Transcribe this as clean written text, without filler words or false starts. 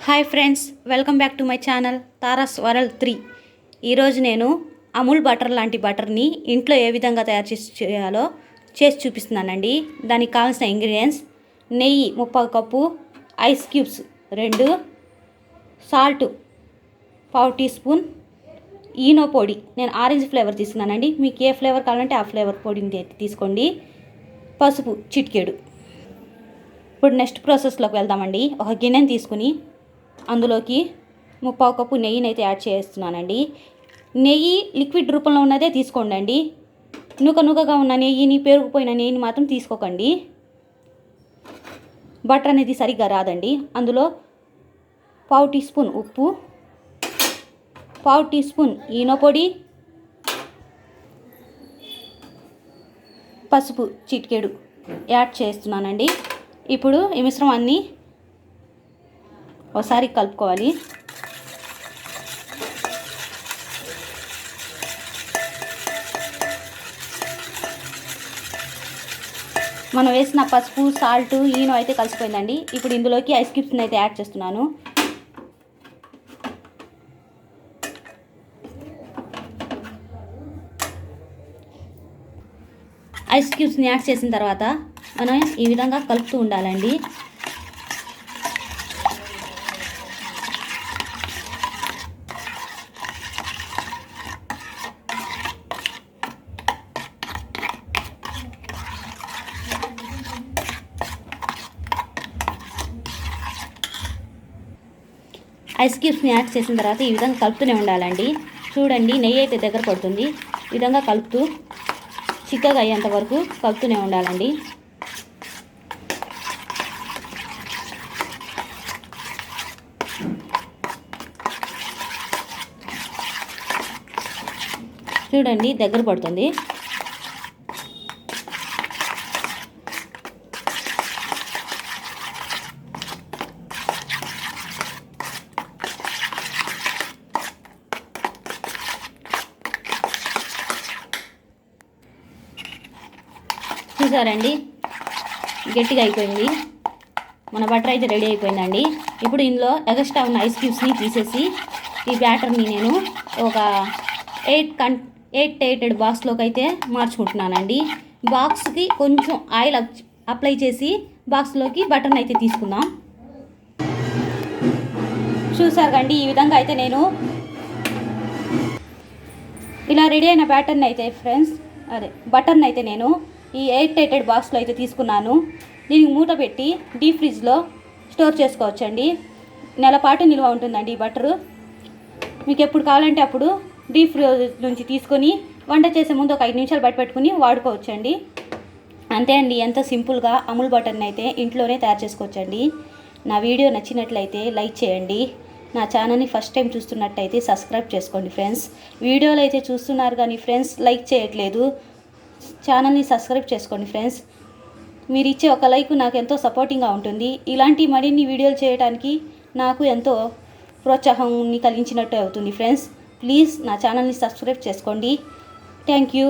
Hi friends, welcome back to my channel Tara's world 3. ఈరోజు నేను Amul butter లాంటి బటర్ని ఇంట్లో ఏ విధంగా తయారు చేయాలో చేసి చూపిస్తున్నానండి. దానికి కావాల్సిన ఇంగ్రీడియంట్స్: నెయ్యి 30 cup, ice cubes 2, salt 1/2 teaspoon, Eno పొడి నేను ఆరెంజ్ ఫ్లేవర్ తీసుకున్నానండి. మీకు ఏ ఫ్లేవర్ కావాలంటే ఆ ఫ్లేవర్ పొడిని తీసుకోండి. పసుపు చిటికెడు. ఇప్పుడు నెక్స్ట్ ప్రాసెస్లోకి వెళ్దామండి. ఒక గిన్నెని తీసుకుని అందులోకి 30 కప్పు నెయ్యిని అయితే యాడ్ చేస్తున్నానండి. నెయ్యి లిక్విడ్ రూపంలో ఉన్నదే తీసుకోండి. నుకగా ఉన్న నెయ్యిని, పేరుకుపోయిన నెయ్యిని మాత్రం తీసుకోకండి. బటర్ అనేది సరిగ్గా రాదండి. అందులో 1/2 టీ స్పూన్ ఉప్పు, 1/2 టీ స్పూన్ ఈనో పొడి, పసుపు చిటికెడు యాడ్ చేస్తున్నానండి. ఇప్పుడు ఈ మిశ్రమాన్ని ఒకసారి కలుపుకోవాలి. మనం వేసిన పసుపు, సాల్ట్, ఈనో అయితే కలిసిపోయిందండి. ఇప్పుడు ఇందులోకి ఐస్ క్యూబ్స్ని అయితే యాడ్ చేస్తున్నాను. ఐస్ క్యూబ్స్ని యాడ్ చేసిన తర్వాత మనం ఈ విధంగా కలుపుతూ ఉండాలండి. ఐస్ క్యూబ్స్ని యాడ్ చేసిన తర్వాత ఈ విధంగా కలుపుతూనే ఉండాలండి. చూడండి, నెయ్యి అయితే దగ్గర పడుతుంది. ఈ విధంగా కలుపుతూ చిక్కగా అయ్యేంత వరకు కలుపుతూనే ఉండాలండి. చూడండి, దగ్గర పడుతుంది. చూసారండి, గట్టిగా అయిపోయింది. మన బటర్ అయితే రెడీ అయిపోయిందండి. ఇప్పుడు ఇందులో ఎక్స్ట్రా ఉన్న ఐస్ క్యూబ్స్ని తీసేసి ఈ బ్యాటర్ని నేను ఒక 8 బాక్స్లోకి అయితే మార్చుకుంటున్నానండి. బాక్స్కి కొంచెం ఆయిల్ అప్లై చేసి బాక్స్లోకి బటర్ని అయితే తీసుకుందాం. చూసారు కండి, ఈ విధంగా అయితే నేను ఇలా రెడీ అయిన బ్యాటర్ని అయితే బటర్ని అయితే నేను ఈ 8 బాక్స్లో అయితే తీసుకున్నాను. దీనికి మూత పెట్టి డీప్ ఫ్రిడ్జ్లో స్టోర్ చేసుకోవచ్చండి. నెల పాటు నిల్వ ఉంటుందండి ఈ బటరు. మీకు ఎప్పుడు కావాలంటే అప్పుడు డీప్ ఫ్రిడ్జ్ నుంచి తీసుకొని వంట చేసే ముందు ఒక 5 నిమిషాలు బయట పెట్టుకుని వాడుకోవచ్చండి. అంతే అండి, ఎంత సింపుల్గా అమూల్ బటర్ని అయితే ఇంట్లోనే తయారు చేసుకోవచ్చండి. నా వీడియో నచ్చినట్లయితే లైక్ చేయండి. నా ఛానల్ని ఫస్ట్ టైం చూస్తున్నట్టయితే సబ్స్క్రైబ్ చేసుకోండి ఫ్రెండ్స్. వీడియోలు అయితే చూస్తున్నారు కానీ ఫ్రెండ్స్ లైక్ చేయట్లేదు. ఛానల్ని సబ్స్క్రైబ్ చేసుకోండి ఫ్రెండ్స్. మీరు ఇచ్చే ఒక లైక్ నాకు ఎంతో సపోర్టింగ్గా ఉంటుంది. ఇలాంటి మరిన్ని వీడియోలు చేయడానికి నాకు ఎంతో ప్రోత్సాహాన్ని కలిగించినట్టు అవుతుంది ఫ్రెండ్స్. ప్లీజ్ నా ఛానల్ని సబ్స్క్రైబ్ చేసుకోండి. Thank you.